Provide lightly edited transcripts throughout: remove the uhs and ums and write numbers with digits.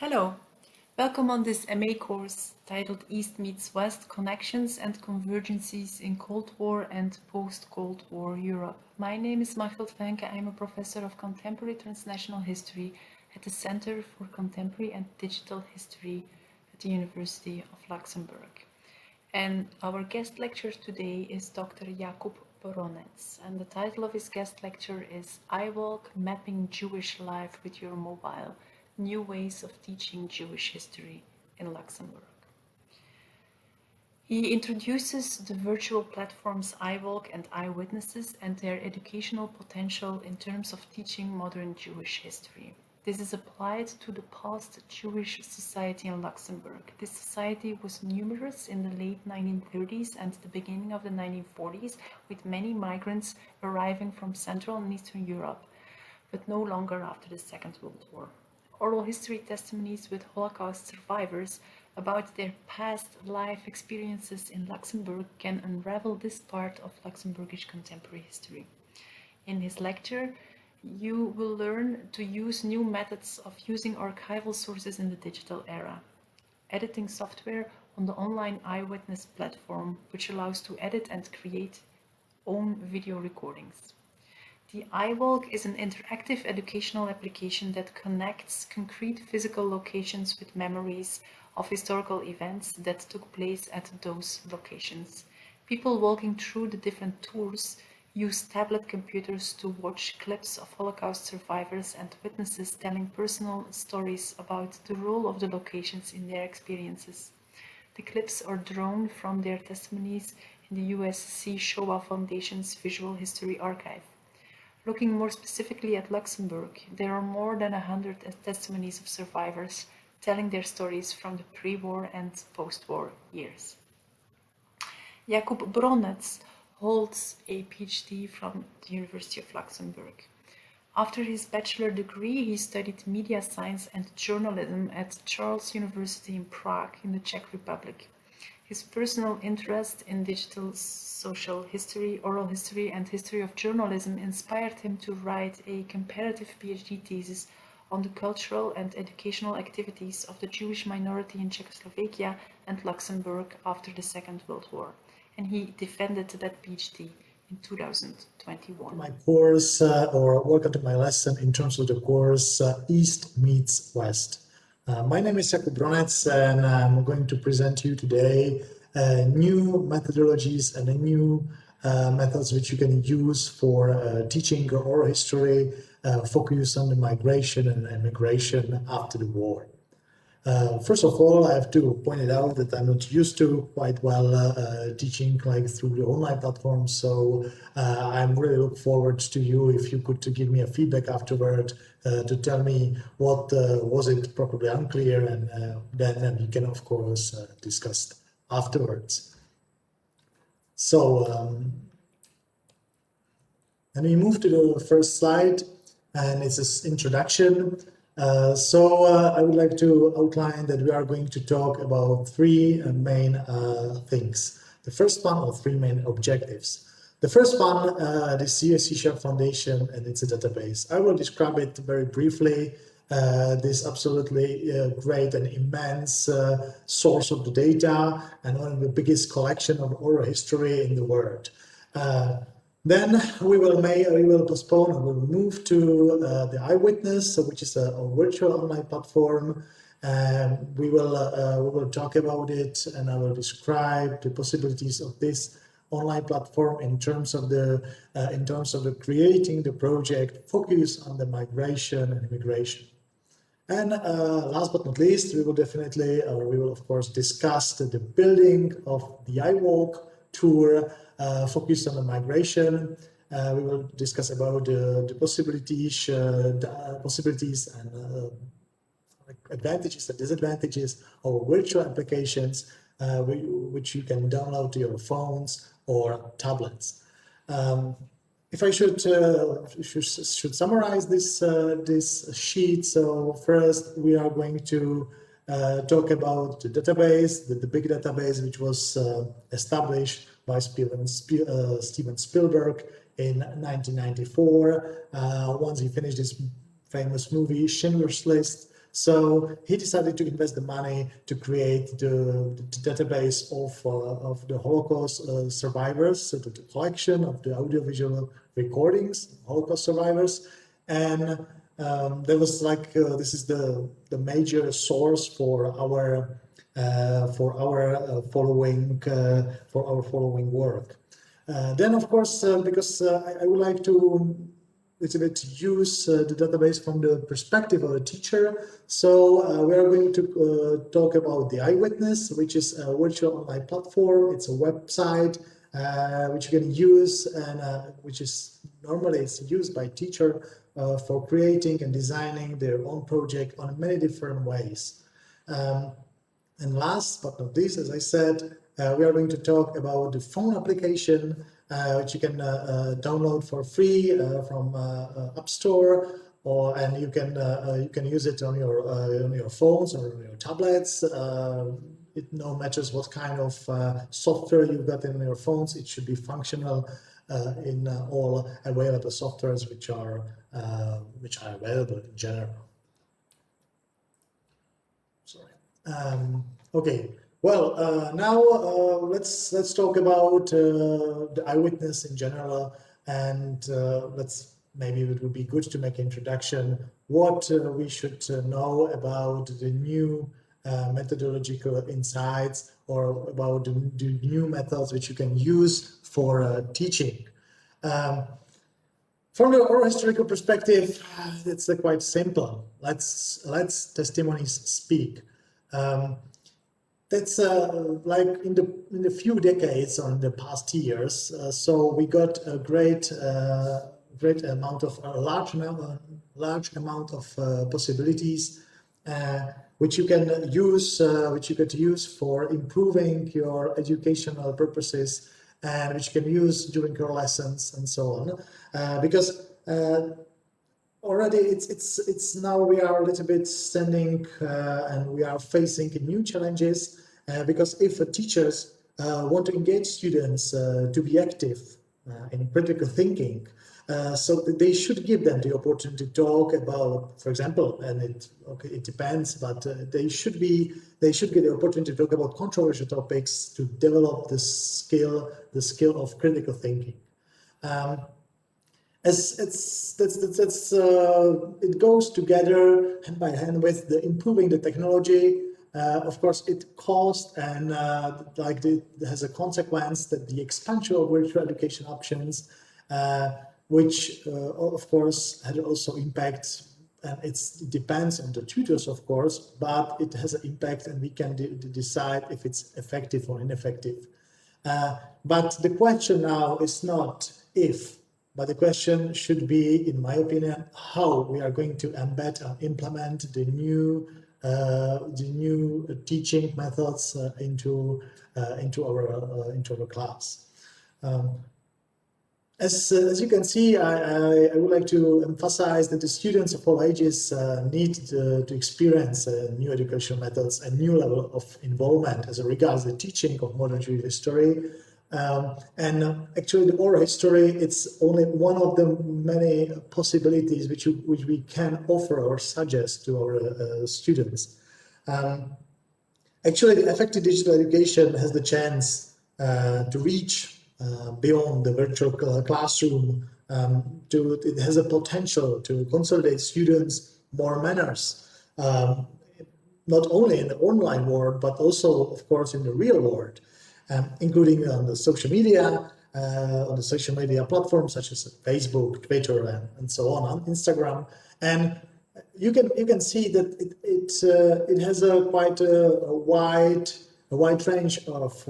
Hello, welcome on this MA course titled East Meets West, Connections and Convergencies in Cold War and Post-Cold War Europe. My name is Machteld Venke. I'm a professor of contemporary transnational history at the Center for Contemporary and Digital History at the University of Luxembourg. And our guest lecturer today is Dr. Jakub Bronec, and the title of his guest lecture is IWalk, Mapping Jewish Life with Your Mobile, New Ways of Teaching Jewish History in Luxembourg. He introduces the virtual platforms IWalk and Eyewitnesses and their educational potential in terms of teaching modern Jewish history. This is applied to the past Jewish society in Luxembourg. This society was numerous in the late 1930s and the beginning of the 1940s, with many migrants arriving from Central and Eastern Europe, but no longer after the Second World War. Oral history testimonies with Holocaust survivors about their past life experiences in Luxembourg can unravel this part of Luxembourgish contemporary history. In his lecture, you will learn to use new methods of using archival sources in the digital era. Editing software on the online Eyewitness platform, which allows to edit and create own video recordings. The IWalk is an interactive educational application that connects concrete physical locations with memories of historical events that took place at those locations. People walking through the different tours use tablet computers to watch clips of Holocaust survivors and witnesses telling personal stories about the role of the locations in their experiences. The clips are drawn from their testimonies in the USC Shoah Foundation's Visual History Archive. Looking more specifically at Luxembourg, there are more than 100 testimonies of survivors telling their stories from the pre-war and post-war years. Jakub Bronec holds a PhD from the University of Luxembourg. After his bachelor degree, he studied media science and journalism at Charles University in Prague in the Czech Republic. His personal interest in digital social history, oral history, and history of journalism inspired him to write a comparative PhD thesis on the cultural and educational activities of the Jewish minority in Czechoslovakia and Luxembourg after the Second World War. And he defended that PhD in 2021. My course, or welcome to my lesson in terms of the course East Meets West. My name is Jakub Bronec, and I'm going to present you today new methodologies and new methods which you can use for teaching oral history, focus on the migration and immigration after the war. First of all, I have to point it out that I'm not used to quite well teaching like through the online platform, so I'm really look forward to you if you could give me a feedback afterward to tell me what was it probably unclear, and then we can of course discuss afterwards. So and we move to the first slide, and it's this introduction. I would like to outline that we are going to talk about three main things. The first one, or three main objectives. The first one, the CSC Foundation and its a database. I will describe it very briefly. This absolutely great and immense source of the data and one of the biggest collection of oral history in the world. Then we will postpone and we'll move to the Eyewitness, which is a virtual online platform. We will talk about it, and I will describe the possibilities of this online platform in terms of the creating the project focus on the migration and immigration. And last but not least, we will of course discuss the building of the IWalk tour. Focus on the migration. We will discuss about the possibilities and advantages and disadvantages of virtual applications, which you can download to your phones or tablets. If I should summarize this sheet, so first we are going to talk about the database, the big database which was established by Steven Spielberg in 1994. Once he finished this famous movie, Schindler's List. So he decided to invest the money to create the database of the Holocaust survivors, so the collection of the audiovisual recordings, Holocaust survivors, and there was like this is the major source for our following work. Then, of course, because I would like to little bit use the database from the perspective of a teacher. So we are going to talk about the Eyewitness, which is a virtual online platform. It's a website which you can use and which is normally it's used by teacher for creating and designing their own project on many different ways. And last but not least, as I said, we are going to talk about the phone application, which you can download for free from App Store, and you can use it on your phones or on your tablets. It no matters what kind of software you've got in your phones, it should be functional in all available softwares which are available in general. Sorry. Okay. Well, now let's talk about the Eyewitness in general, and maybe it would be good to make an introduction what we should know about the new methodological insights or about the new methods which you can use for teaching. From the oral historical perspective, it's quite simple. Let's testimonies speak. That's like in the few decades or in the past years. So we got a large amount of possibilities which you can use for improving your educational purposes and which you can use during your lessons and so on. Because already it's now we are a little bit standing and we are facing new challenges because if teachers want to engage students to be active in critical thinking, so they should give them the opportunity to talk about, for example, and it depends, but they should get the opportunity to talk about controversial topics to develop the skill of critical thinking. It goes together hand by hand with the improving the technology. Of course, it costs and it has a consequence that the expansion of virtual education options, which of course had also impact, and it depends on the tutors, of course, but it has an impact, and we can decide if it's effective or ineffective. But the question now is not if, but the question should be, in my opinion, how we are going to embed and implement the new teaching methods into our class. As you can see, I would like to emphasize that the students of all ages need to experience new educational methods and new level of involvement as regards the teaching of modern Jewish history. And actually, the oral history, it's only one of the many possibilities which we can offer or suggest to our students. Actually, the effective digital education has the chance to reach beyond the virtual classroom. It has a potential to consolidate students' more manners, not only in the online world, but also, of course, in the real world. Including on the social media platforms such as Facebook, Twitter, and so on Instagram. And you can see that it has a quite a wide range of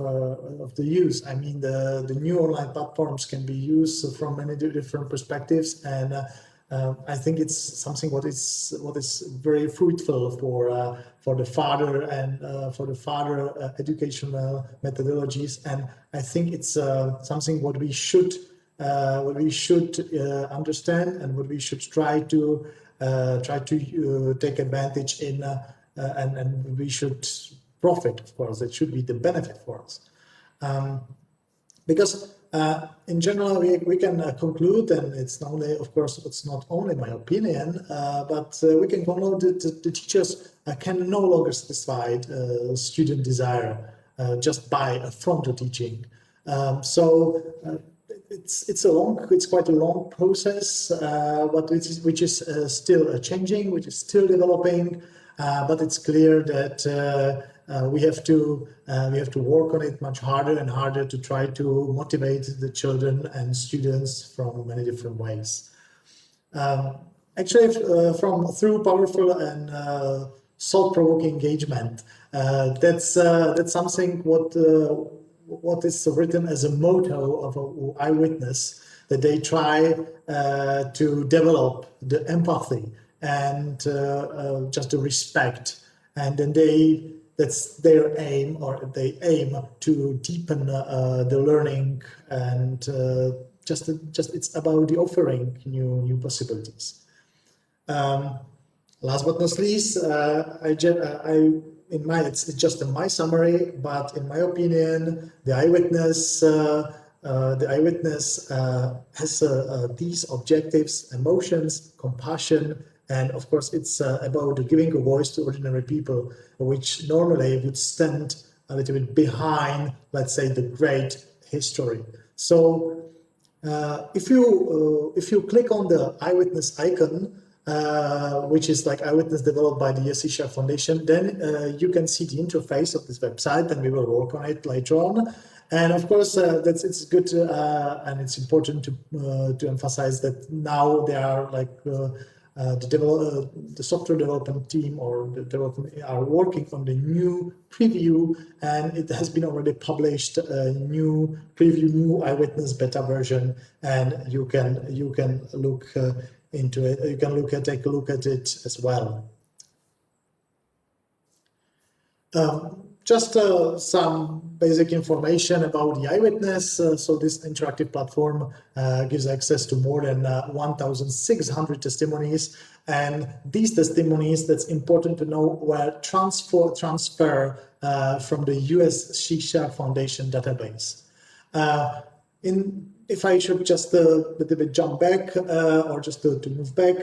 the use. I mean, the new online platforms can be used from many different perspectives, and I think it's something what is very fruitful for the further educational methodologies, and I think it's something what we should understand and what we should try to take advantage in, and we should profit. Of course, it should be the benefit for us, because in general, we can conclude, and it's not only, of course, it's not only my opinion, but we can conclude that the teachers can no longer satisfy student desire just by a frontal teaching. It's quite a long process, but which is still changing, which is still developing. But it's clear that we have to work on it much harder and harder to try to motivate the children and students from many different ways. Actually, through powerful and thought-provoking engagement, that's something what is written as a motto of an eyewitness, that they try to develop the empathy and just the respect, and then that's their aim, or they aim to deepen the learning, and just it's about the offering new possibilities. Last but not least, it's just in my summary, but in my opinion, the eyewitness has these objectives: emotions, compassion, and of course, it's about giving a voice to ordinary people, which normally would stand a little bit behind, let's say, the great history. So, if you click on the eyewitness icon, which is like eyewitness developed by the Yesisha Foundation, then you can see the interface of this website, and we will work on it later on. And of course, it's good and it's important to emphasize that now they are like the software development team or the development are working on the new preview, and it has been already published a new preview, new eyewitness beta version, and you can look into it. You can take a look at it as well. Just some basic information about the eyewitness. So this interactive platform gives access to more than 1,600 testimonies, and these testimonies, that's important to know, were transfer from the Yesisha Foundation database. If I should just a little bit jump back or just to move back,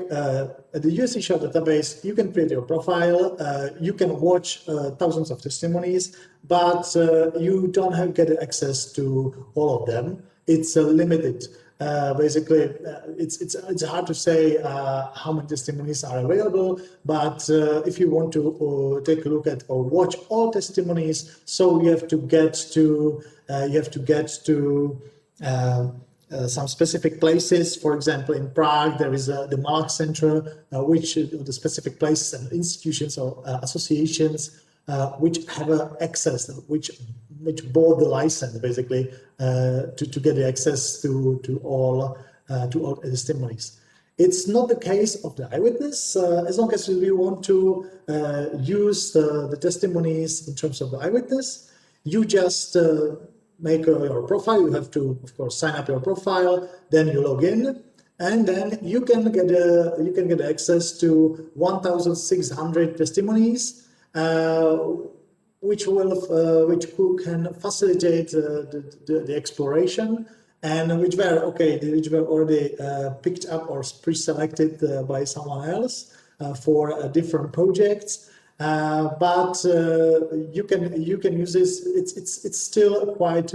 at the Yesisha database, you can create your profile, you can watch thousands of testimonies, but you don't get access to all of them. It's limited. Basically, it's hard to say how many testimonies are available, but if you want to take a look at or watch all testimonies, so you have to get to some specific places. For example, in Prague, there is the Malach Center, which the specific places and institutions or associations which have access, which bought the license basically to get the access to all testimonies. It's not the case of the eyewitness. As long as we want to use the testimonies in terms of the eyewitness, you just make your profile. You have to, of course, sign up your profile. Then you log in, and then you can get access to 1,600 testimonies, which can facilitate the exploration, and which were already picked up or pre-selected by someone else for different projects. But you can use this. It's still quite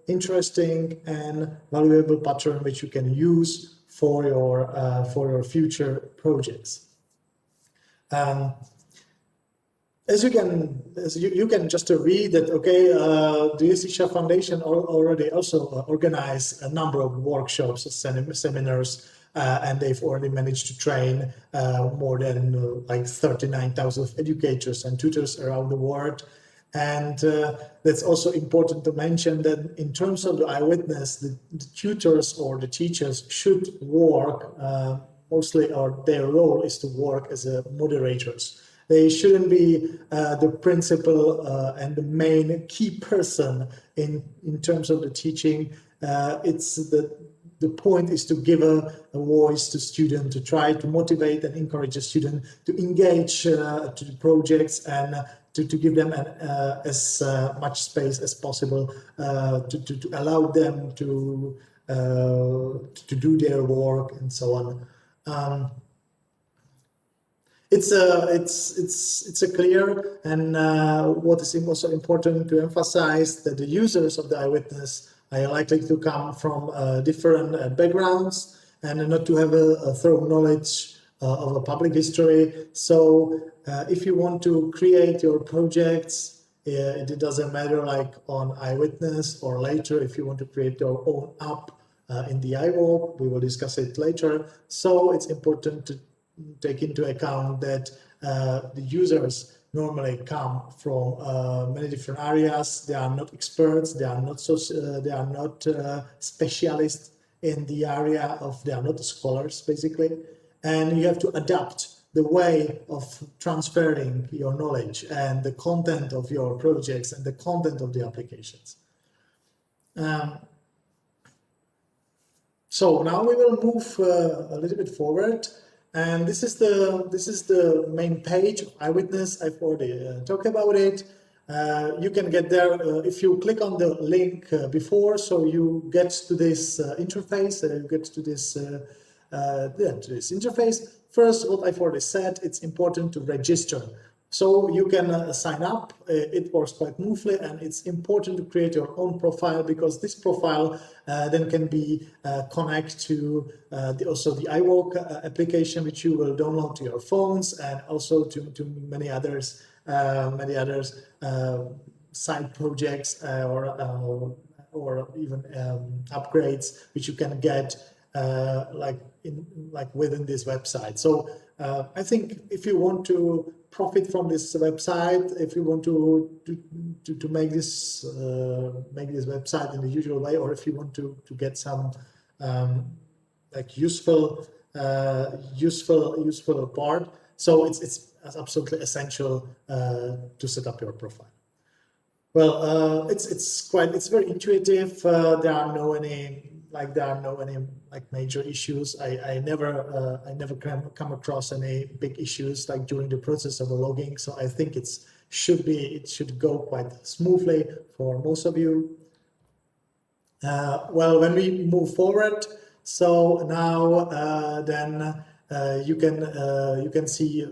interesting and valuable pattern which you can use for your future projects. As you can just read that, the Yesisha Foundation already also organize a number of workshops, seminars, and they've already managed to train more than 39,000 educators and tutors around the world. And that's also important to mention that in terms of the eyewitness, the tutors or the teachers should work mostly, or their role is to work as moderators. They shouldn't be the principal and the main key person in terms of the teaching. The point is to give a voice to students, to try to motivate and encourage a student to engage to the projects and to give them as much space as possible to allow them to do their work and so on. It's a clear, and what is also important to emphasize, that the users of the eyewitness are likely to come from different backgrounds and not to have a thorough knowledge of a public history. So if you want to create your projects, it doesn't matter like on eyewitness or later if you want to create your own app in the IWalk, we will discuss it later. So it's important to take into account that the users normally come from many different areas. They are not experts. They are not specialists in the area of. They are not scholars basically, and you have to adapt the way of transferring your knowledge and the content of your projects and the content of the applications. So now we will move a little bit forward. And this is the main page of Eyewitness. I've already talked about it. You can get there if you click on the link before, so you get to this interface. You get to this interface. First, what I've already said, it's important to register. So you can sign up. It works quite smoothly, and it's important to create your own profile, because this profile then can be connect to also the IWalk application, which you will download to your phones, and also to many others side projects or even upgrades which you can get within this website. So I think if you want to profit from this website, if you want to make this website in the usual way, or if you want to get some useful part, so it's absolutely essential to set up your profile. Well, it's very intuitive. There are no any major issues. I never come across any big issues like during the process of logging. So I think it should go quite smoothly for most of you. Well, when we move forward, so now then you can see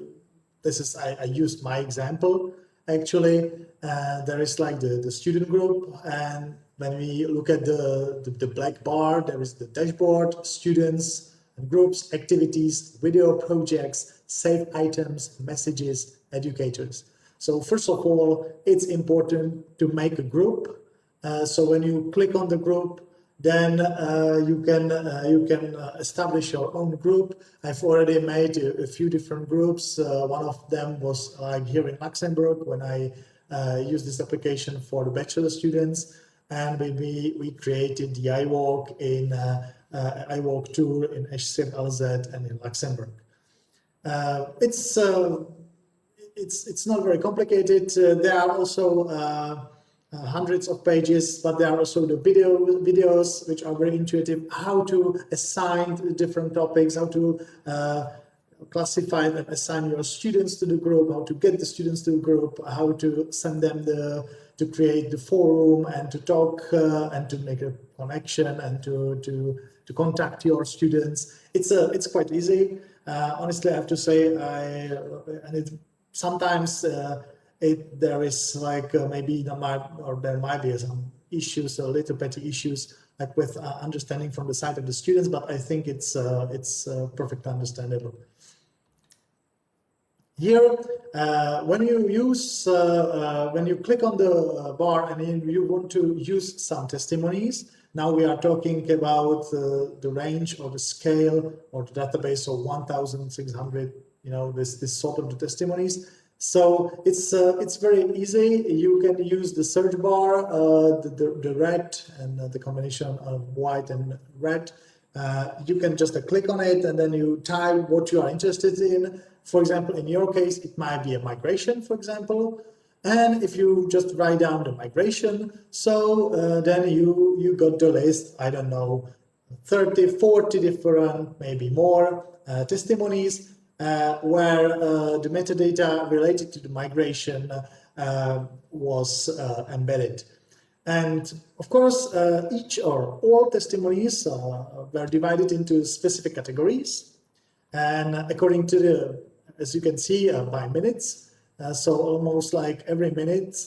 this is I used my example actually. There is like the student group, and when we look at the black bar, there is the dashboard, students and groups, activities, video projects, saved items, messages, educators. So first of all, it's important to make a group. So when you click on the group, then you can establish your own group. I've already made a few different groups. One of them was like here in Luxembourg when I used this application for the bachelor students. And we created the IWalk in IWalk tour in Esch-sur-Alzette and in Luxembourg. It's not very complicated. There are also hundreds of pages, but there are also the videos which are very intuitive. How to assign different topics, how to classify and assign your students to the group, how to get the students to the group, how to send them to create the forum and to talk and to make a connection and to contact your students. It's quite easy. Honestly, I have to say, sometimes there is like maybe there might be some issues, a little petty issues, like with understanding from the side of the students, but I think it's perfectly understandable. Here, when you click on the bar and you want to use some testimonies, now we are talking about the range or the scale or the database of 1,600, this sort of the testimonies. So it's very easy. You can use the search bar, the red and the combination of white and red. You can just click on it and then you type what you are interested in. For example, in your case, it might be a migration, for example. And if you just write down the migration, so then you got the list, I don't know, 30, 40 different, maybe more testimonies where the metadata related to the migration was embedded. And of course, each or all testimonies were divided into specific categories. And according to the, as you can see, by minutes, so almost like every minute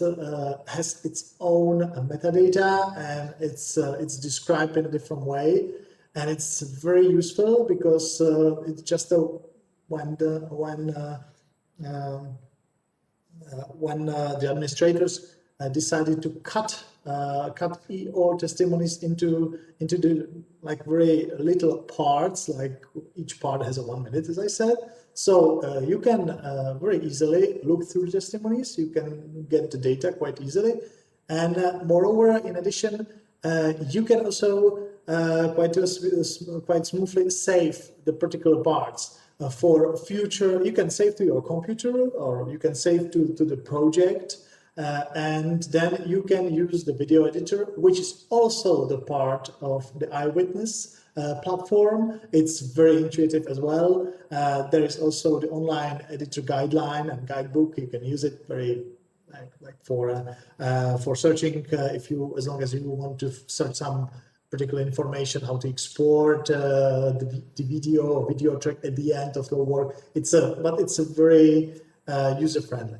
has its own metadata, and it's described in a different way. And it's very useful because it's just when the administrators decided to cut all testimonies into the like very little parts, like each part has a 1 minute, as I said. So you can very easily look through testimonies. You can get the data quite easily, and moreover, in addition, you can also quite smoothly save the particular parts. For future, you can save to your computer, or you can save to the project, and then you can use the video editor, which is also the part of the Eyewitness platform. It's very intuitive as well. There is also the online editor guideline and guidebook. You can use it very like for searching, if you, as long as you want to search some particular information, how to export the video track at the end of your work. But it's a very user friendly.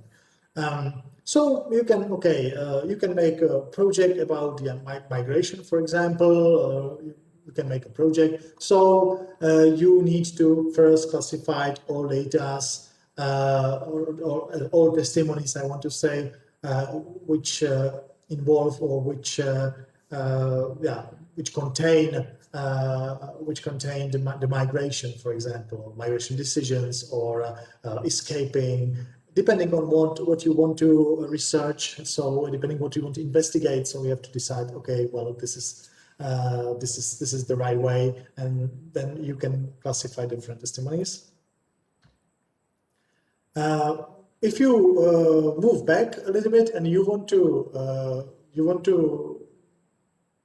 So you can you can make a project about the migration, for example. You can make a project. So you need to first classify all data or all testimonies, I want to say, which involve or which contain the migration, for example, migration decisions or escaping, depending on what you want to research. So depending on what you want to investigate, so we have to decide. Okay, well, this is the right way, and then you can classify different testimonies. If you move back a little bit and you want to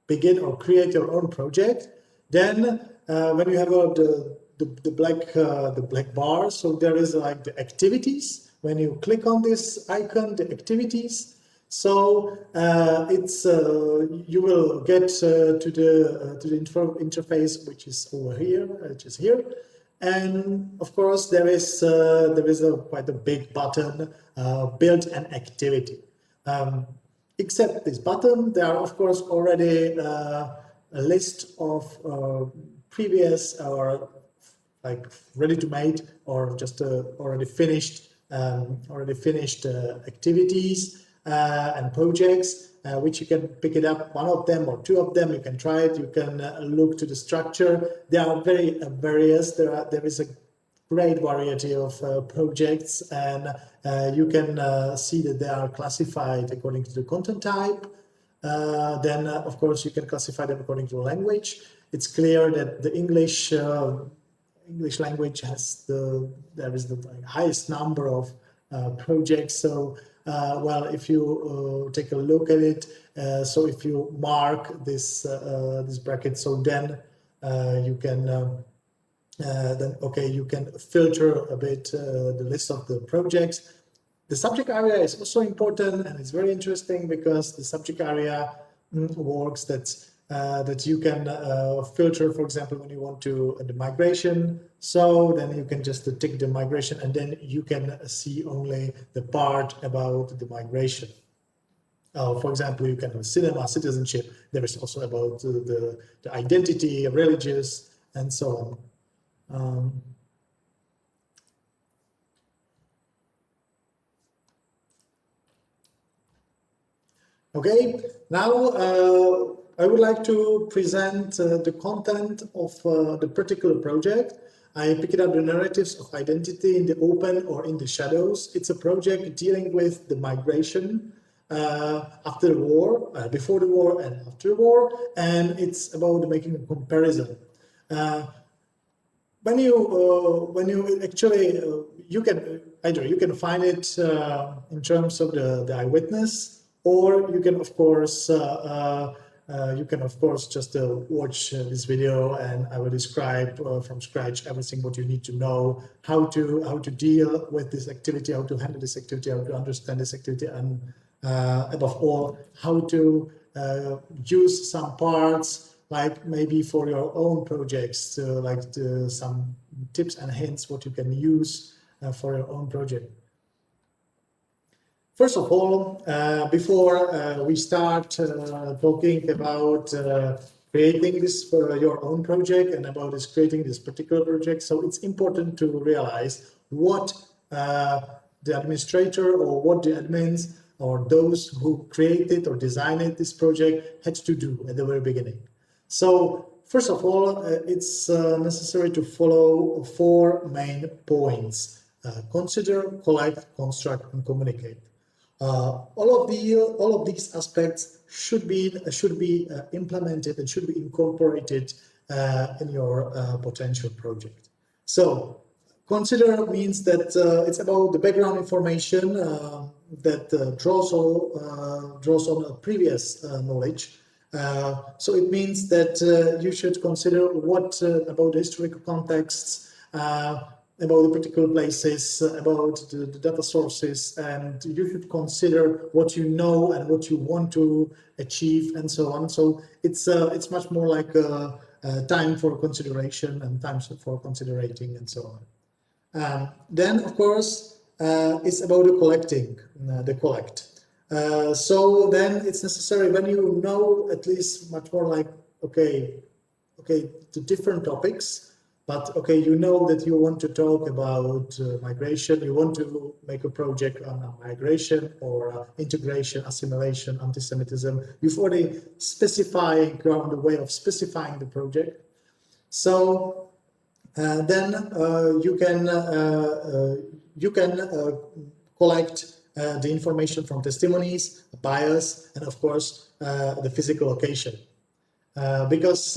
begin or create your own project, then when you have the black bar, so there is like the activities. When you click on this icon, the activities, so you will get to the interface, which is over here, and of course there is quite a big button, build an activity. Except this button, there are of course already a list of previous or like ready to make or just already finished activities and projects, which you can pick it up, one of them or two of them. You can try it. You can look to the structure. They are very various. There is a great variety of projects, and you can see that they are classified according to the content type. Then, of course, you can classify them according to the language. It's clear that the English language has the highest number of projects. So, well, if you take a look at it, so if you mark this bracket, so then you can you can filter a bit the list of the projects. The subject area is also important, and it's very interesting because the subject area works that you can filter, for example, when you want to the migration. So then you can just tick the migration, and then you can see only the part about the migration. For example, you can have cinema, citizenship. There is also about the identity, religious, and so on. Okay, now I would like to present the content of the particular project. I picked up the narratives of identity in the open or in the shadows. It's a project dealing with the migration after the war, before the war and after the war, and it's about making a comparison. When you actually you can find it in terms of the eyewitness, or you can of course you can of course just watch this video, and I will describe from scratch everything what you need to know, how to deal with this activity, how to handle this activity, how to understand this activity, and above all, how to use some parts, like maybe for your own projects, some tips and hints what you can use for your own project. First of all, before we start talking about creating this for your own project and about creating this particular project, so it's important to realize what the administrator or what the admins or those who created or designed this project had to do at the very beginning. So first of all, it's necessary to follow 4 main points: consider, collect, construct, and communicate. All of these aspects should be implemented and should be incorporated in your potential project. So consider means that it's about the background information that draws on a previous knowledge. So it means that you should consider what about the historical contexts, about the particular places, about the data sources, and you should consider what you know and what you want to achieve, and so on. So it's much more like time for consideration and time for considerating, and so on. Then, of course, it's about the collecting, the collect. So then it's necessary when you know at least much more like, okay, the different topics, but okay, you know that you want to talk about migration, you want to make a project on migration or integration, assimilation, anti-Semitism. You've already specified around the way of specifying the project. So then you can collect the information from testimonies, bias, and of course the physical location, because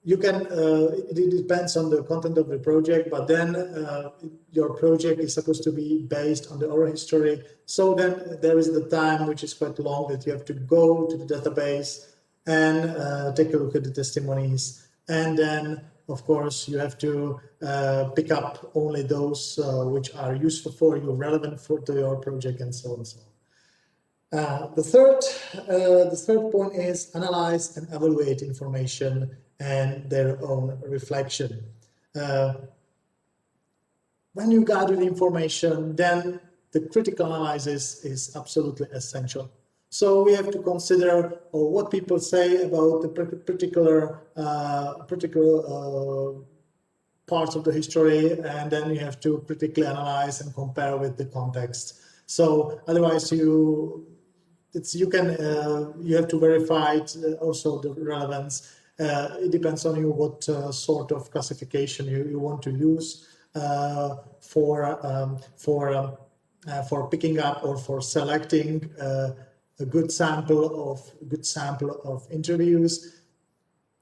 you can, it depends on the content of the project, but then your project is supposed to be based on the oral history. So then there is the time, which is quite long, that you have to go to the database and take a look at the testimonies. And then, of course, you have to pick up only those which are useful for you, relevant to your project, and so on and so on. The third point is analyze and evaluate information and their own reflection. When you gather the information, then the critical analysis is absolutely essential. So we have to consider what people say about the particular parts of the history, and then you have to critically analyze and compare with the context. So otherwise you have to verify also the relevance. It depends on you what sort of classification you want to use for picking up or for selecting a good sample of interviews.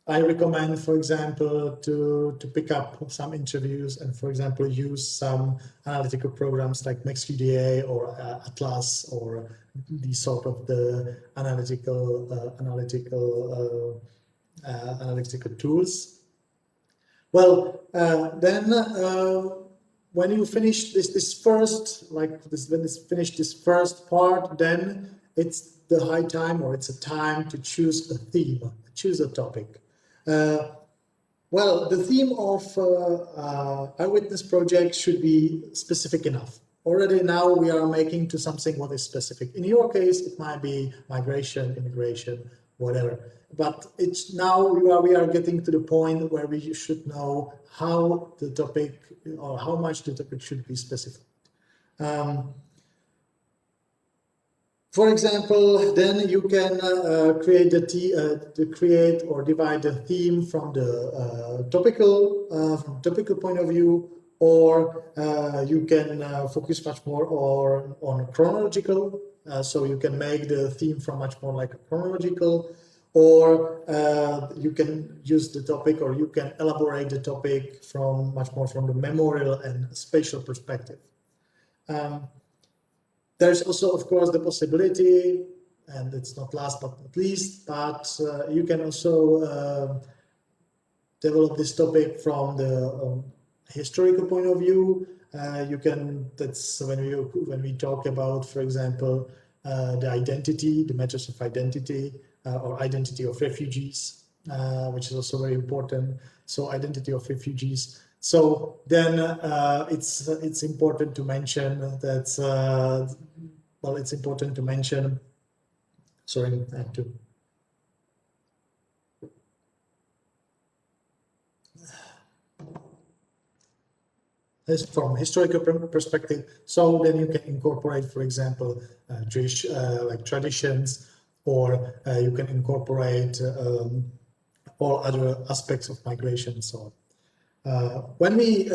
I recommend, for example, to pick up some interviews and, for example, use some analytical programs like MaxQDA or Atlas or these sort of the analytical tools. Well, then when you finish this first part, then it's the high time, or it's a time to choose a theme, choose a topic. Well, the theme of Eyewitness project should be specific enough. Already now we are making to something what is specific. In your case, it might be migration, immigration, whatever. But it's now we are getting to the point where we should know how the topic or how much the topic should be specified. For example, then you can create or divide the theme from the topical point of view, or you can focus much more on chronological. So you can make the theme from much more like a chronological, or you can use the topic, or you can elaborate the topic from much more from the memorial and spatial perspective. There's also, of course, the possibility, and it's not last but not least, but you can also develop this topic from the historical point of view. That's when we talk about, for example, the identity, the matters of identity, or identity of refugees, which is also very important. So identity of refugees. So then it's important to mention that, well, it's important to mention, sorry, I have to, from historical perspective. So then you can incorporate, for example, Jewish like traditions, or you can incorporate all other aspects of migration and so on. When we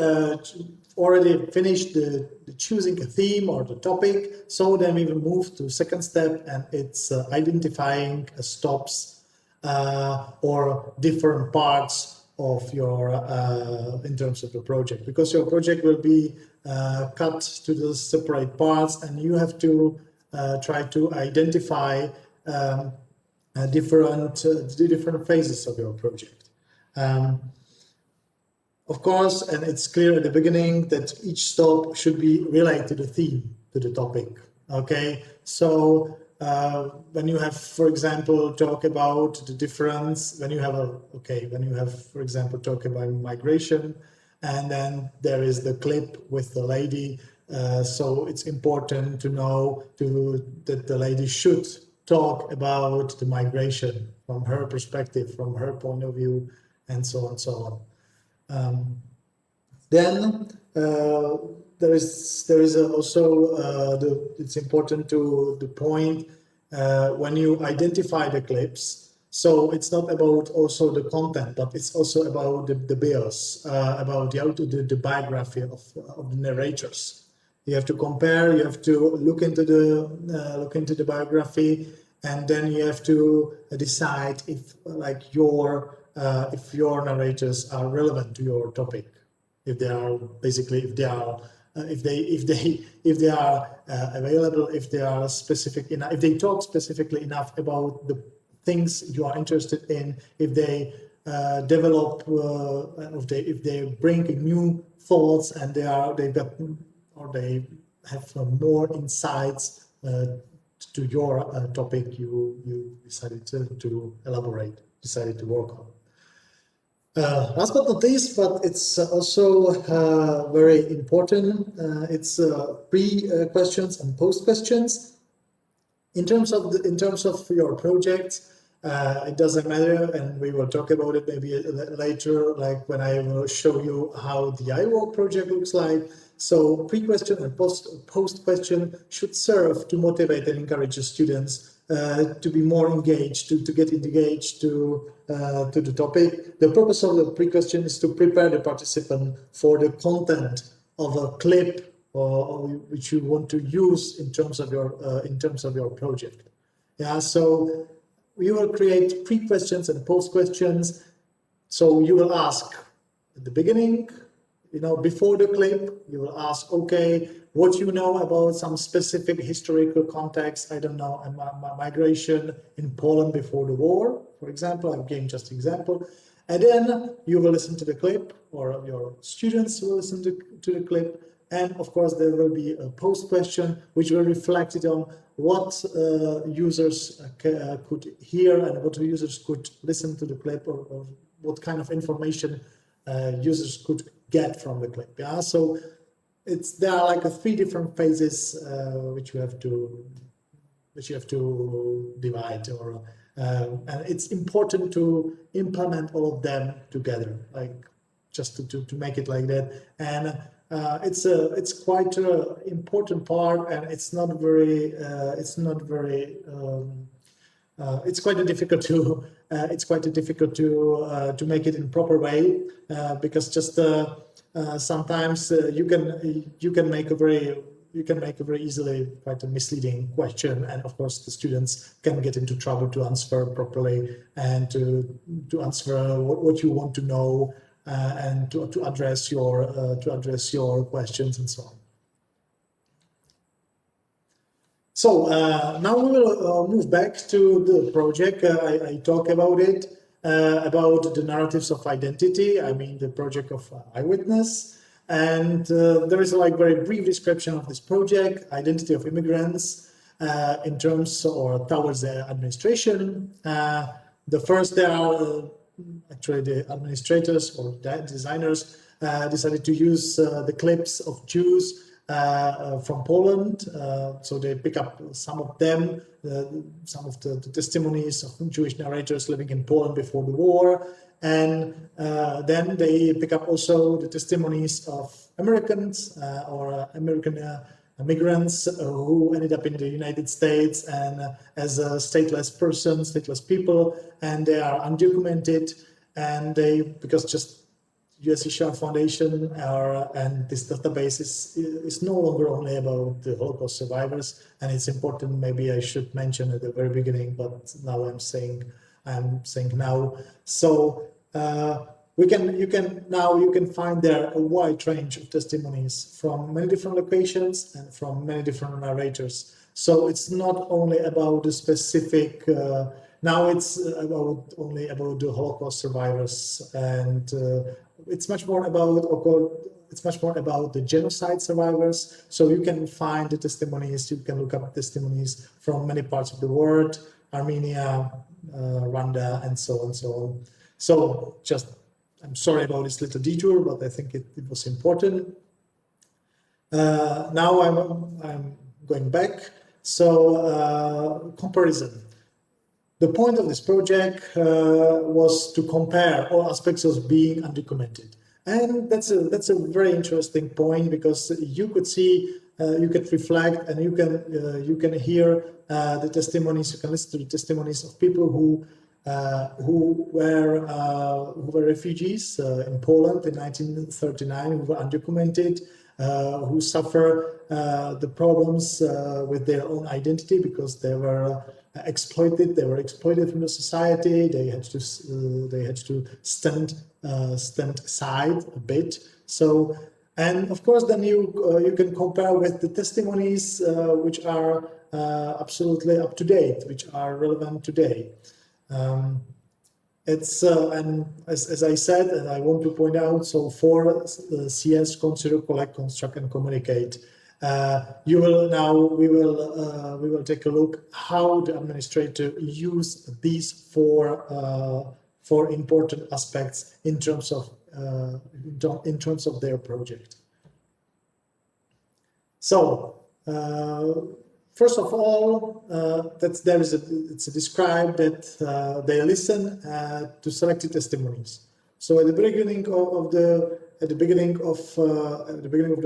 already finished the choosing a theme or the topic, so then we will move to second step, and it's identifying stops or different parts of your in terms of the project, because your project will be cut to the separate parts, and you have to try to identify different phases of your project. Of course, and it's clear at the beginning that each stop should be related to the theme, to the topic. Okay, so when you have, for example, talk about the difference, when you have, for example, talk about migration, and then there is the clip with the lady. So it's important to know that the lady should talk about the migration from her perspective, from her point of view, and so on and so on. Then there is also it's important to the point when you identify the clips. So it's not about also the content, but it's also about the bios, about the biography of the narrators. You have to compare. You have to look into the biography, and then you have to decide if your narrators are relevant to your topic, if they are available, if they are specific enough, if they talk specifically enough about the things you are interested in, if they develop, if they bring new thoughts, and they have more insights to your topic you decided to elaborate, decided to work on. Last but not least, but it's also very important, it's pre-questions and post-questions. In terms of your project, it doesn't matter, and we will talk about it maybe later, like when I will show you how the IWalk project looks like. So pre-question and post-question should serve to motivate and encourage the students to be more engaged, to get engaged to the topic. The purpose of the pre-question is to prepare the participant for the content of a clip which you want to use in terms of your project. Yeah, so we will create pre-questions and post-questions. So you will ask at the beginning, before the clip, you will ask, okay, what you know about some specific historical context, I don't know, migration in Poland before the war, for example, I'm giving just an example. And then you will listen to the clip, or your students will listen to the clip. And of course, there will be a post question, which will reflect it on what users could hear and what users could listen to the clip, or what kind of information users could get from the clip. Yeah, so there are like three different phases which you have to divide, and it's important to implement all of them together, like just to make it like that. And it's quite an important part, and it's quite difficult to make it in proper way, because just sometimes you can make a very easily quite a misleading question, and of course the students can get into trouble to answer properly, and to answer what you want to know, and to address your questions and so on. So now we will move back to the project. I talk about it, about the narratives of identity. I mean, the project of Eyewitness. And there is a very brief description of this project, identity of immigrants in terms or towards the administration. The first, there are actually the administrators or designers decided to use the clips of Jews from Poland. So they pick up some of them, some of the testimonies of Jewish narrators living in Poland before the war. And then they pick up also the testimonies of Americans or American migrants who ended up in the United States and as a stateless person, stateless people, and they are undocumented. And they, because just US Shoah Foundation and this database is no longer only about the Holocaust survivors, and it's important. Maybe I should mention at the very beginning, but now I'm saying now. So you can find there a wide range of testimonies from many different locations and from many different narrators. So it's not only about the specific. Now it's only about the Holocaust survivors, and it's much more about the genocide survivors. So you can find the testimonies. You can look up testimonies from many parts of the world, Armenia, Rwanda, and so on and so on. So I'm sorry about this little detour, but I think it was important. Now I'm going back. So comparison. The point of this project was to compare all aspects of being undocumented, and that's a very interesting point, because you could see, you could reflect, and you can hear the testimonies. You can listen to the testimonies of people who were refugees in Poland in 1939, who were undocumented, who suffer the problems with their own identity because they were exploited. They were exploited from the society. They had to stand aside a bit. So, and of course, then you can compare with the testimonies which are absolutely up to date, which are relevant today. And as I said, and I want to point out, so for CS, consider, collect, construct, and communicate. We will take a look how the administrator use these four important aspects in terms of their project. So first of all, it's described that they listen to selected testimonies. So at the beginning of the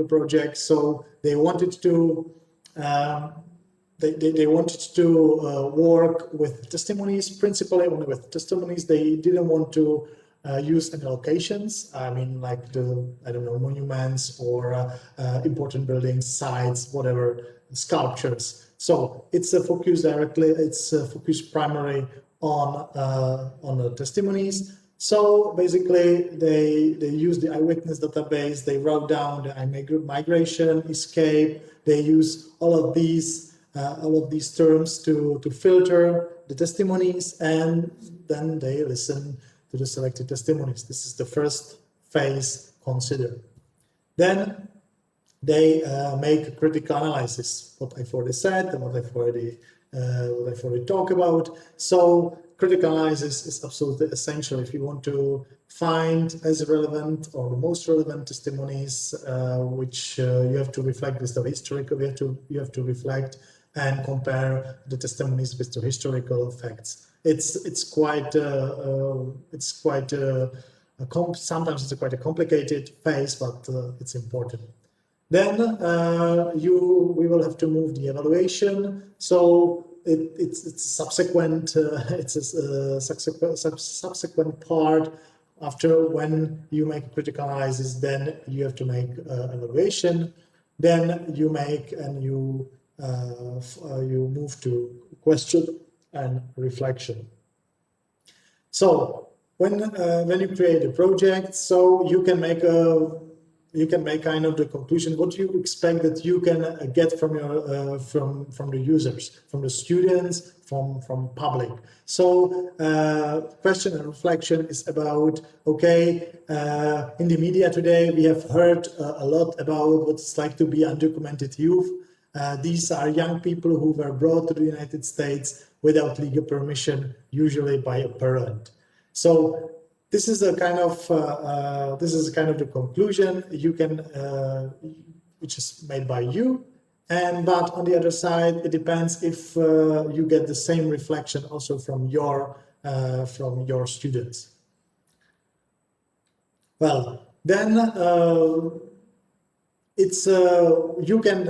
project, so they wanted to work with testimonies, principally only with testimonies. They didn't want to use any locations. I mean, like monuments or important buildings, sites, whatever, sculptures. So it's a focus directly. It's a focus primarily on the testimonies. So basically, they use the eyewitness database. They wrote down the migration, escape. They use all of these terms to filter the testimonies, and then they listen to the selected testimonies. This is the first phase considered. Then they make a critical analysis, what I've already said and what I've already talked about. So critical analysis is absolutely essential if you want to find as relevant or the most relevant testimonies, which you have to reflect with the historical. You have to reflect and compare the testimonies with the historical facts. Sometimes it's quite a complicated phase, but it's important. Then we will have to move the evaluation. So it's a subsequent part. After when you make a critical analysis, then you have to make evaluation. Then you make and you move to question and reflection. So when you create a project, so you can make make kind of the conclusion what you expect that you can get from your from the users, from the students, from public. So question and reflection is about, okay, in the media today we have heard a lot about what it's like to be undocumented youth. These are young people who were brought to the United States without legal permission, usually by a parent. So this is a kind of the conclusion you can, which is made by you, but on the other side, it depends if you get the same reflection also from your students. Well, then it's you can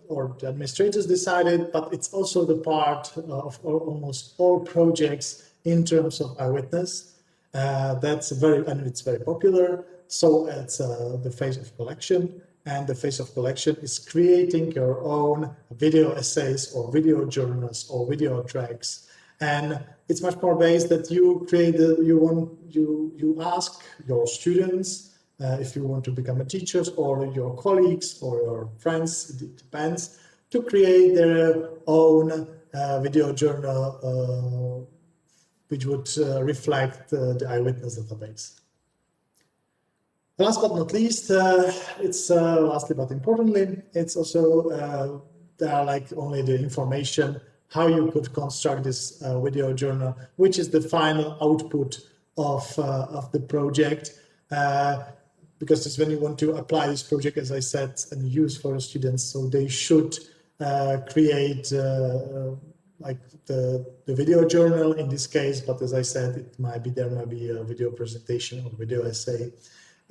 or the administrators decided, but it's also the part of almost all projects in terms of eyewitness. That's it's very popular. So it's the phase of collection, and the phase of collection is creating your own video essays or video journals or video tracks. And it's much more based that you create you ask your students if you want to become a teacher, or your colleagues or your friends, it depends, to create their own video journal which would reflect the eyewitness database. Last but not least, it's lastly but importantly, it's also there are like only the information how you could construct this video journal, which is the final output of the project. Because it's when you want to apply this project, as I said, and use for the students, so they should create like the video journal in this case, but as I said, there might be a video presentation or video essay.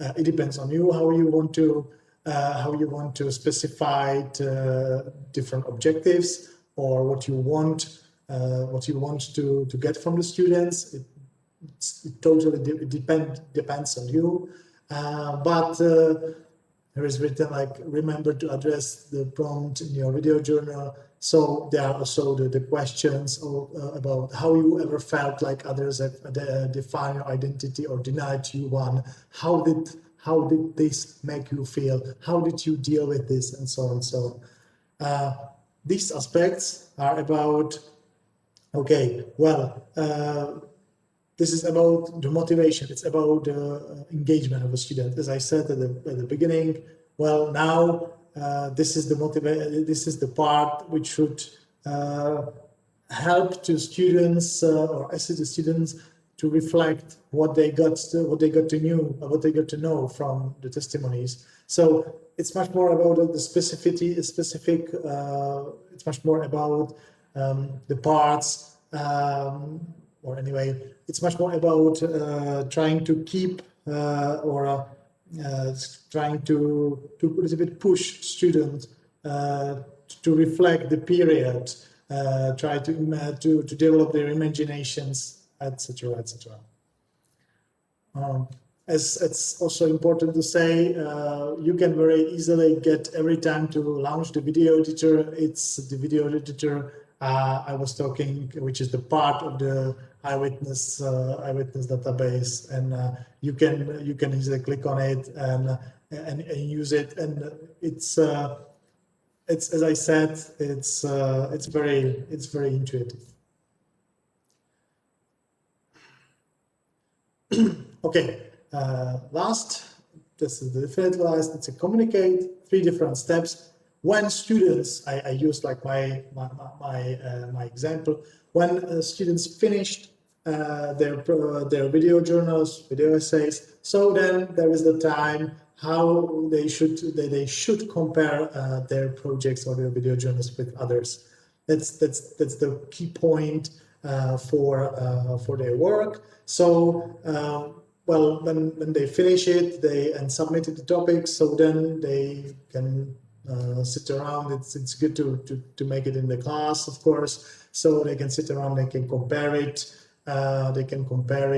It depends on you how you want to specify different objectives or what you want to get from the students. It totally depends on you. But here is written like, remember to address the prompt in your video journal. So there are also the questions about how you ever felt like others have defined your identity or denied you one. How did this make you feel? How did you deal with this? And so on and so on. These aspects are about, okay, well, this is about the motivation. It's about the engagement of a student. As I said at the beginning, well, now this is the part which should help to students or assist the students to reflect what they got to know from the testimonies. So it's much more about the specific. It's much more about the parts. Or anyway, it's much more about trying to keep trying to a little bit push students to reflect the period, try to develop their imaginations, etc., etc. As it's also important to say, you can very easily get every time to launch the video editor. It's the video editor I was talking, which is the part of the eyewitness database, and you can easily click on it and use it, and it's as I said, it's very intuitive. Okay, last, this is the definite last. It's a communicate, 3 different steps. When students, I use like my example, when students finished their video journals, video essays, so then there is the time how they should compare their projects or their video journals with others. That's the key point for their work. So well, when they finish it, and submit the topics, so then they can sit around. It's good to make it in the class, of course, so they can sit around, they can compare it, they can compare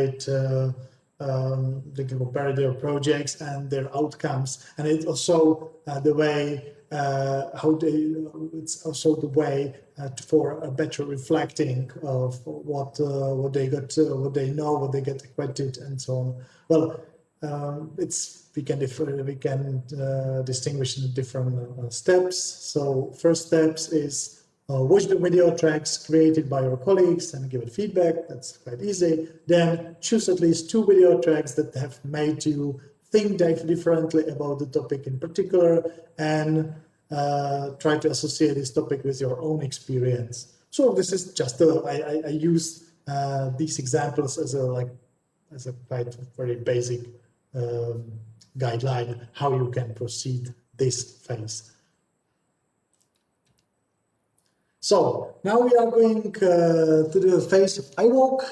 their projects and their outcomes, and it's also the way it's also the way for a better reflecting of what they got, what they know, what they get acquainted, and so on. Well, we can distinguish in different steps. So first steps is watch the video tracks created by your colleagues and give it feedback. That's quite easy. Then choose at least 2 video tracks that have made you think differently about the topic in particular, and try to associate this topic with your own experience. So this is just I use these examples as a quite very basic guideline how you can proceed this phase. So now we are going to the phase of IWalk.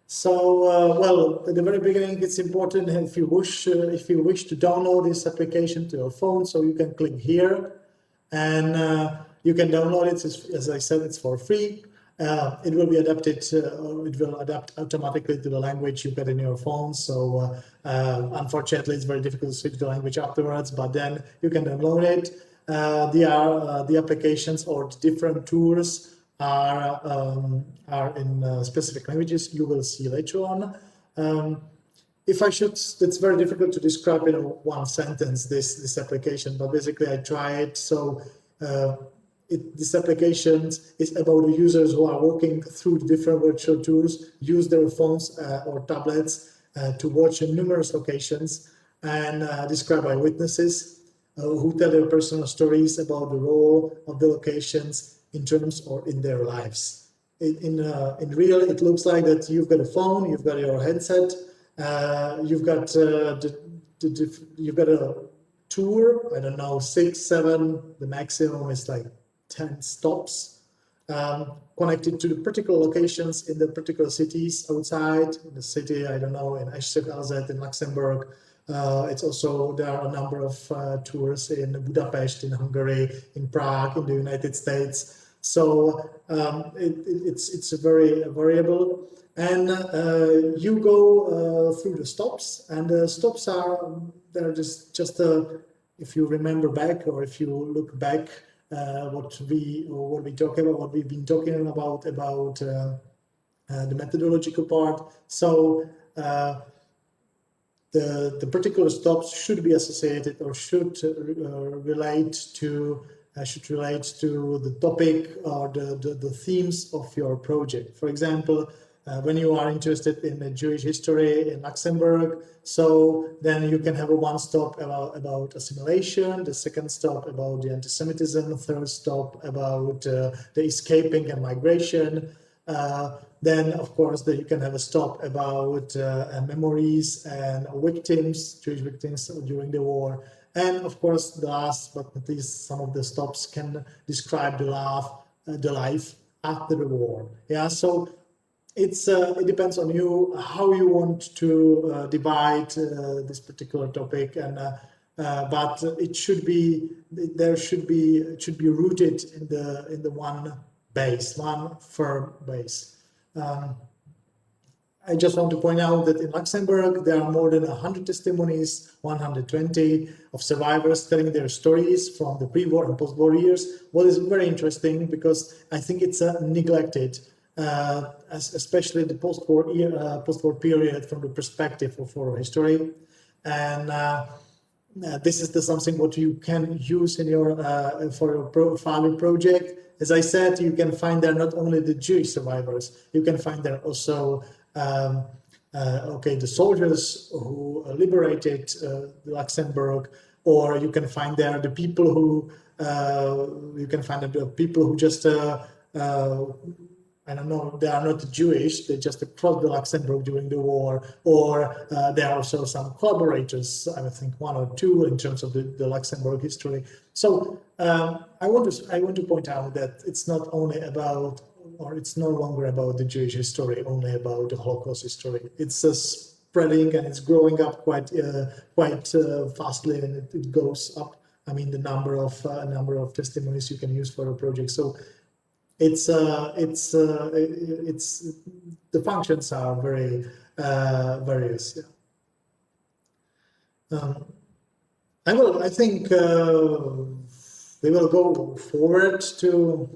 So, well, at the very beginning, it's important if you wish to download this application to your phone, so you can click here, and you can download it. As I said, it's for free. It will be adapted. It will adapt automatically to the language you get in your phone. So, unfortunately, it's very difficult to switch the language afterwards. But then you can download it. The applications or different tours are in specific languages. You will see later on. If I should, it's very difficult to describe in one sentence this application, but basically I tried. So this application is about the users who are walking through the different virtual tours, use their phones or tablets to watch in numerous locations and describe eyewitnesses who tell their personal stories about the role of the locations in terms or in their lives. In real, it looks like that you've got a phone, you've got your headset, you've got you've got a tour. I don't know, 6, 7. The maximum is like 10 stops connected to the particular locations in the particular cities outside in the city. I don't know, in Esch-sur-Alzette in Luxembourg. It's also, there are a number of tours in Budapest, in Hungary, in Prague, in the United States. So it's a very variable, and you go through the stops, and the stops they're just if you remember back, or if you look back what we've been talking about the methodological part. So the particular stops should be associated or should relate to the topic or the themes of your project. For example, when you are interested in the Jewish history in Luxembourg, so then you can have a one stop about assimilation, the second stop about the anti-Semitism, third stop about the escaping and migration. Then, of course, you can have a stop about memories and victims, Jewish victims during the war. And of course, the last but not least, some of the stops can describe the life after the war. Yeah, so it depends on you how you want to divide this particular topic, and but it should be rooted in the one firm base. I just want to point out that in Luxembourg, there are more than 100 testimonies, 120 of survivors telling their stories from the pre-war and post-war years. What is very interesting, because I think it's neglected, especially the post-war period from the perspective of oral history. And this is something what you can use in your for your profiling project. As I said, you can find there not only the Jewish survivors, you can find there also the soldiers who liberated Luxembourg, or you can find there the people who just I don't know, they are not Jewish, they just crossed the Luxembourg during the war, or there are also some collaborators, I think 1 or 2 in terms of the Luxembourg history. So I want to point out that it's not only about, or it's no longer about the Jewish history, only about the Holocaust history. It's spreading and it's growing up quite fastly, and it goes up. I mean, the number of testimonies you can use for a project. So it's the functions are very various. Yeah. I think we will go forward to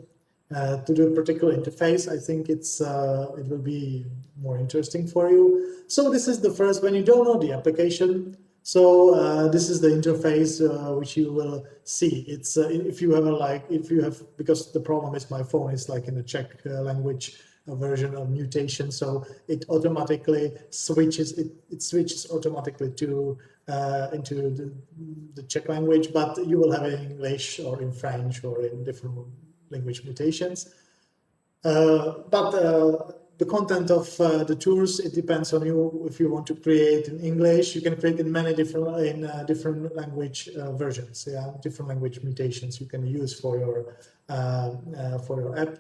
to the particular interface. I think it will be more interesting for you. So this is the first, when you don't know the application. So this is the interface which you will see. It's if you have, because the problem is my phone is like in the Czech language version of mutation, so it automatically switches. It switches automatically to into the Czech language, but you will have it in English or in French or in different language mutations. But the content of the tours, it depends on you. If you want to create in English, you can create in many different language versions. Yeah, different language mutations you can use for your app.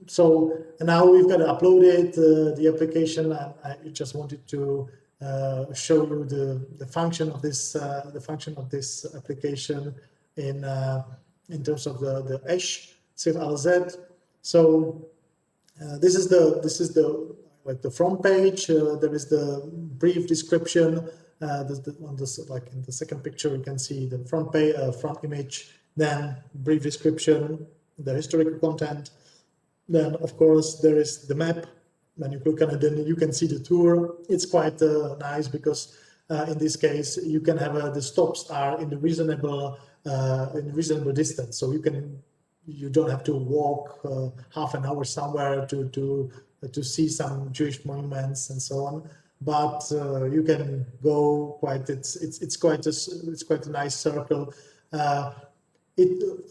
So now we've got uploaded the application, and I just wanted to show you the function of this application in terms of the Esch-sur-Alzette. So this is the like the front page. There is the brief description. On this, like in the second picture, you can see the front page, front image, then brief description, the historical content. Then, of course, there is the map. When you click on it, then you can see the tour. It's quite nice because in this case, you can have the stops are in the reasonable distance. So you don't have to walk half an hour somewhere to see some Jewish monuments and so on. But you can go quite. It's quite a nice circle.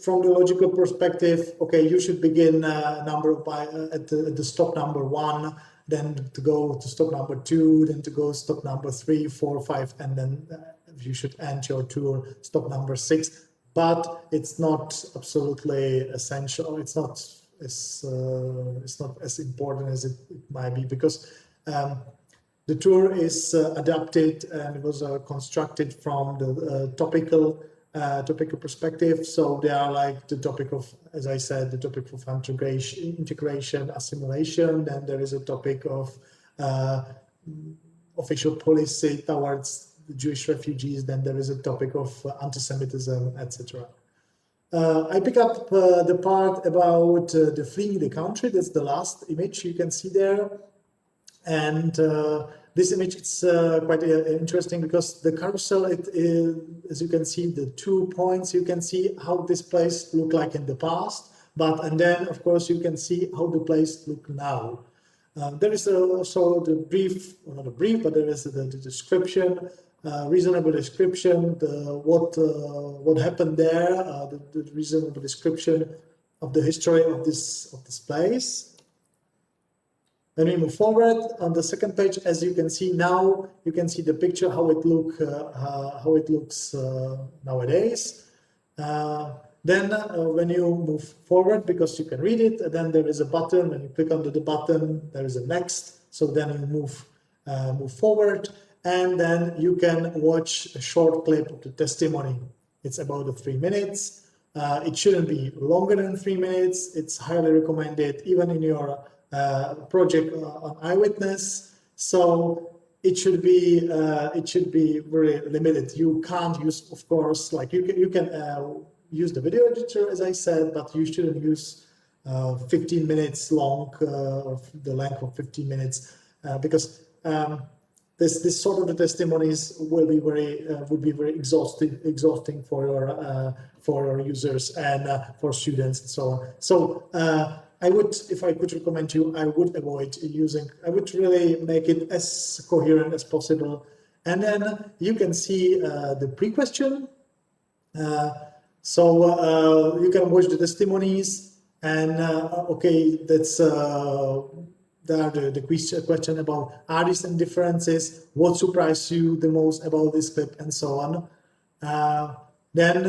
From the logical perspective, okay, you should begin at the stop number 1, then to go to stop number 2, then to go stop number 3, 4, 5, and then you should end your tour stop number 6. But it's not absolutely essential. It's not as important as it might be, because the tour is adapted and it was constructed from the topical perspective. So they are like the topic of, as I said, the topic of integration, assimilation. Then there is a topic of official policy towards the Jewish refugees. Then there is a topic of anti-Semitism, etc. I pick up the part about the fleeing the country. That's the last image you can see there. And this image is quite interesting because the carousel, as you can see, the 2 points, you can see how this place looked like in the past, and then, of course, you can see how the place look now. There is also the brief, or not a brief, but there is the description, reasonable description, what happened there, the reasonable description of the history of this place. When we move forward on the second page, as you can see now, you can see the picture how it looks nowadays. Then when you move forward, because you can read it, then there is a button. When you click on the button, there is a next. So then you move forward, and then you can watch a short clip of the testimony. It's about 3 minutes. It shouldn't be longer than 3 minutes. It's highly recommended, even in your project on eyewitness. So it should be very limited. You can't use, of course, like you can use the video editor, as I said, but you shouldn't use 15 minutes long, or the length of 15 minutes, because this sort of the testimonies would be very exhausting for your users and for students and so on. So I would, if I could recommend you, I would avoid using. I would really make it as coherent as possible, and then you can see the pre-question. So you can watch the testimonies, and okay, that's there are the question about are these any differences, what surprised you the most about this clip, and so on. Then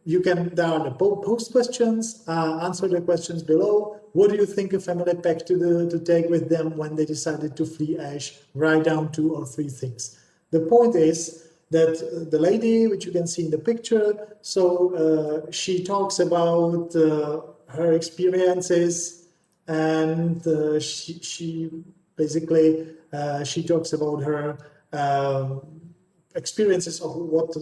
there are the post questions, answer the questions below. What do you think a family packed to take with them when they decided to flee Esch? Write down 2 or 3 things. The point is that the lady, which you can see in the picture, so she talks about her experiences, and she basically she talks about her experiences of what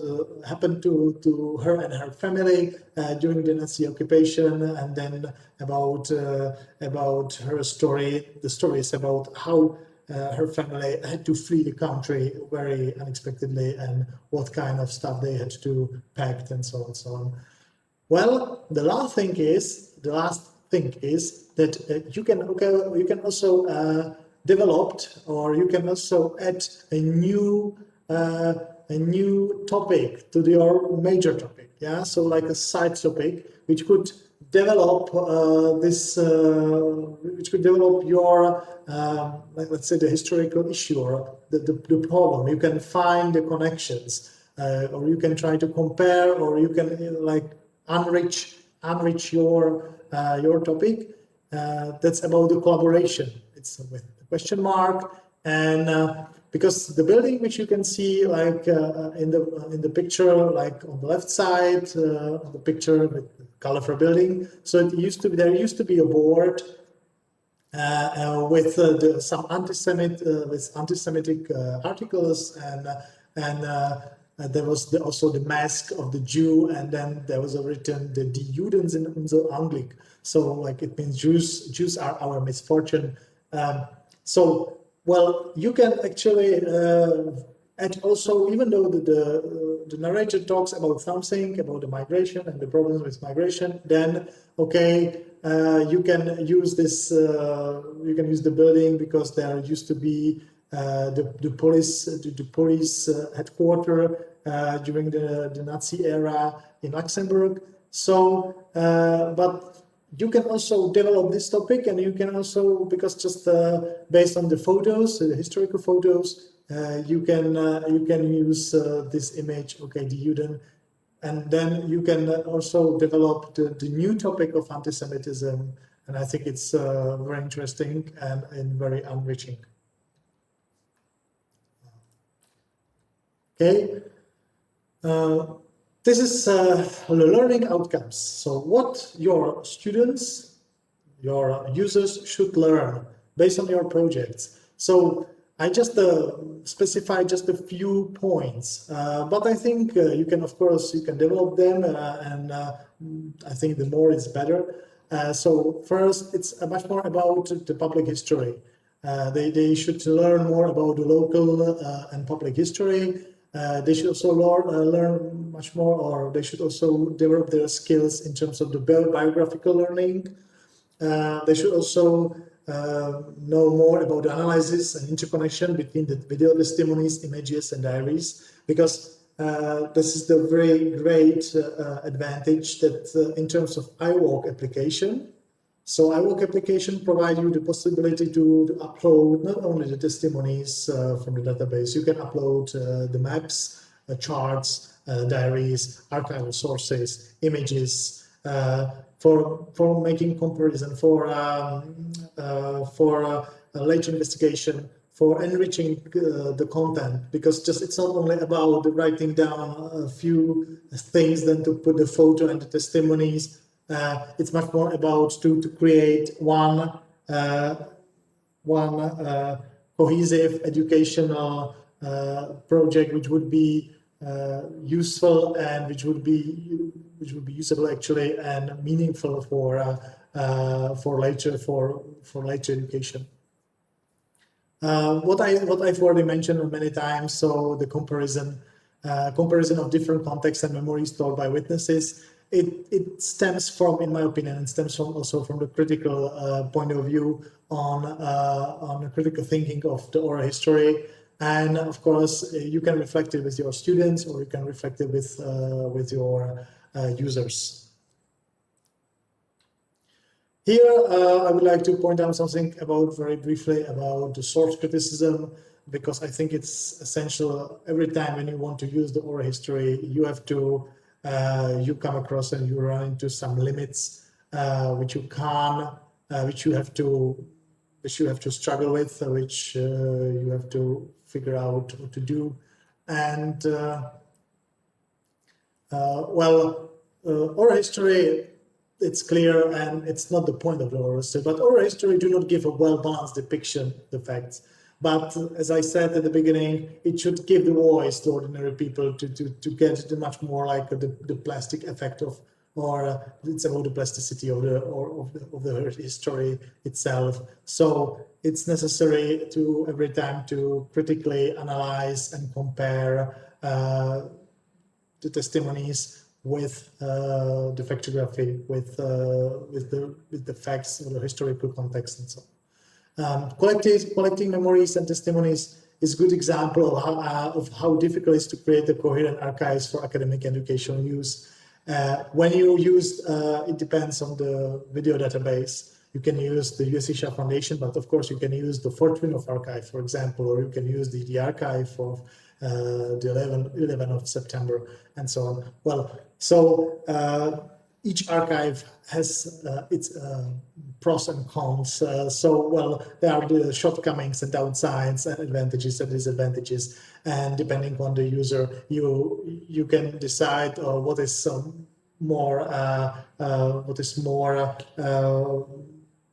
happened to her and her family during the Nazi occupation, and then about her story. The story is about how her family had to flee the country very unexpectedly, and what kind of stuff they had to pack, and so on and so on. Well, the last thing is that you can also develop, or you can also add a new topic to your major topic. Yeah, so like a side topic which could develop which could develop your like, let's say, the historical issue or the problem. You can find the connections, or you can try to compare, or you can enrich your topic. That's about the collaboration. It's with a question mark, and because the building which you can see in the picture, like on the left side of the picture with the colorful building. So there used to be a board with some anti-Semitic articles, and there was also the mask of the Jew, and then there was written the Die Juden sind unser Unglück. So like it means Jews are our misfortune. So well, you can actually add also, even though the narrator talks about something about the migration and the problems with migration, then okay, you can use this. You can use the building because there used to be the police headquarters during the Nazi era in Luxembourg. So, but you can also develop this topic, and you can also, because just based on the photos, the historical photos, you can use this image, okay, the Juden, and then you can also develop the new topic of anti-Semitism, and I think it's very interesting and very enriching. Okay. This is learning outcomes. So what your students, your users should learn based on your projects. So I just specify just a few points, but I think you can, of course, you can develop them, and I think the more is better. So first, it's much more about the public history. They should learn more about the local and public history. They should also learn much more, or they should also develop their skills in terms of the biographical learning. They should also know more about the analysis and interconnection between the video testimonies, images, and diaries, because this is the very great advantage that in terms of IWalk application. So IWalk application provides you the possibility to upload not only the testimonies from the database, you can upload the maps, charts, diaries, archival sources, images, for making comparison, for later investigation, for enriching the content, because just it's not only about writing down a few things, then to put the photo and the testimonies. It's much more about to create one cohesive educational project which would be useful, and which would be usable actually and meaningful for later education. What I've already mentioned many times. So the comparison of different contexts and memories told by witnesses. It stems from, in my opinion, it stems from also from the critical point of view on critical thinking of the oral history, and of course you can reflect it with your students, or you can reflect it with your users. Here I would like to point out something very briefly about the source criticism, because I think it's essential. Every time when you want to use the oral history, you have to you come across and you run into some limits which you have to struggle with, which you have to figure out what to do. And oral history, it's clear, and it's not the point of the oral history, but oral history do not give a well-balanced depiction of the facts. But as I said at the beginning, it should give the voice to ordinary people to get the much more like the plastic effect of, or it's about the plasticity of the history itself. So it's necessary to every time to critically analyze and compare the testimonies with the factography, with the facts or the historical context and so on. Collecting memories and testimonies is a good example of how difficult it is to create a coherent archives for academic educational use. When you use, it depends on the video database. You can use the USC Foundation, but of course you can use the Fortune of Archive, for example, or you can use the archive of the 11th of September and so on. Well, so each archive has its pros and cons. So, well, there are the shortcomings and downsides and advantages and disadvantages. And depending on the user, you can decide what is more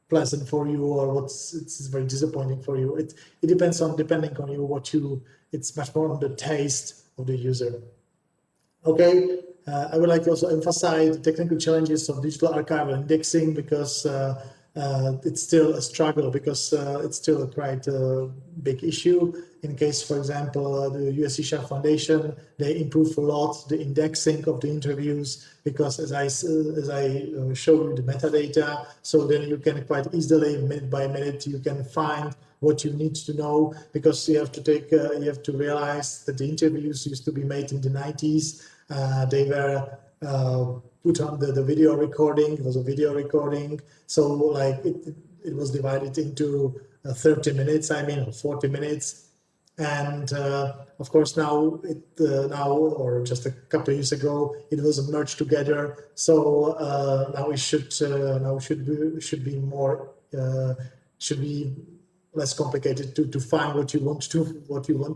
pleasant for you, or it's very disappointing for you. It depends on, depending on you, it's much more on the taste of the user. Okay, I would like to also emphasize the technical challenges of digital archival indexing, because it's still a struggle, because it's still a quite big issue. In case, for example, the USC Foundation, they improve a lot the indexing of the interviews, because as I show you the metadata, so then you can quite easily, minute by minute, you can find what you need to know, because you have to realize that the interviews used to be made in the 90s. They were put on the video recording. It was a video recording, so like it was divided into 30 minutes, or 40 minutes. And of course now or just a couple of years ago, it was merged together. So now it should be more less complicated to find what you want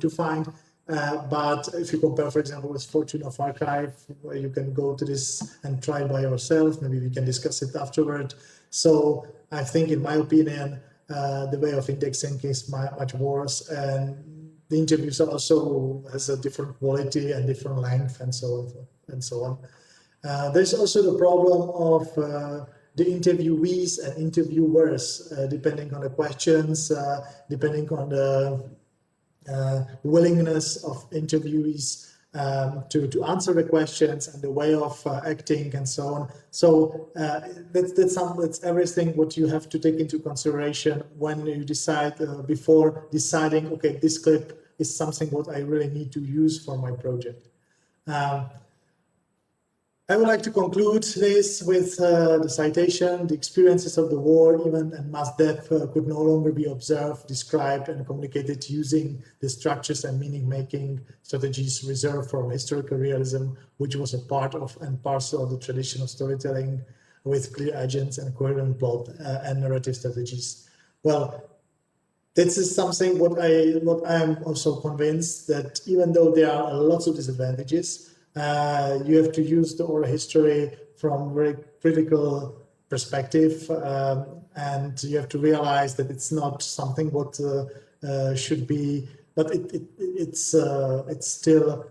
to find. But if you compare, for example, with Fortune of Archive, where you can go to this and try by yourself, maybe we can discuss it afterward. So I think, in my opinion, the way of indexing is much worse, and the interviews also has a different quality and different length and so on. There's also the problem of the interviewees and interviewers, depending on the questions, depending on the willingness of interviewees to answer the questions, and the way of acting and so on. So that's everything what you have to take into consideration when you decide, before deciding, okay, this clip is something what I really need to use for my project. I would like to conclude this with the citation: the experiences of the war, even and mass death, could no longer be observed, described, and communicated using the structures and meaning-making strategies reserved for historical realism, which was a part of and parcel of the tradition of storytelling, with clear agents and coherent plot and narrative strategies. Well, this is something what I am also convinced, that even though there are lots of disadvantages, you have to use the oral history from very critical perspective, and you have to realize that it's not something what should be, but it's still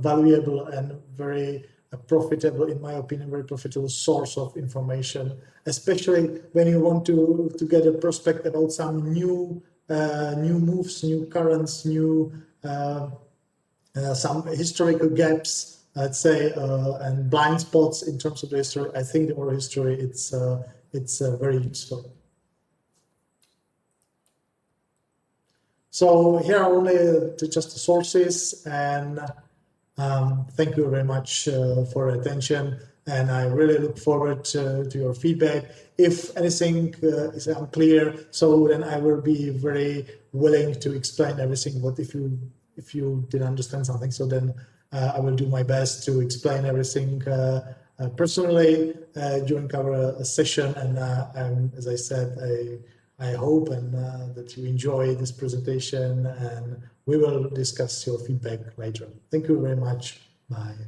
valuable and very profitable, in my opinion, very profitable source of information, especially when you want to get a prospect about some new moves, new currents, new some historical gaps, let's say, and blind spots in terms of the history. I think the oral history, it's very useful. So here are only just the sources, and thank you very much for your attention, and I really look forward to your feedback. If anything is unclear, so then I will be very willing to explain everything. But if you didn't understand something, so then I will do my best to explain everything personally during our session. And as I said, I hope that you enjoy this presentation, and we will discuss your feedback later. Thank you very much. Bye.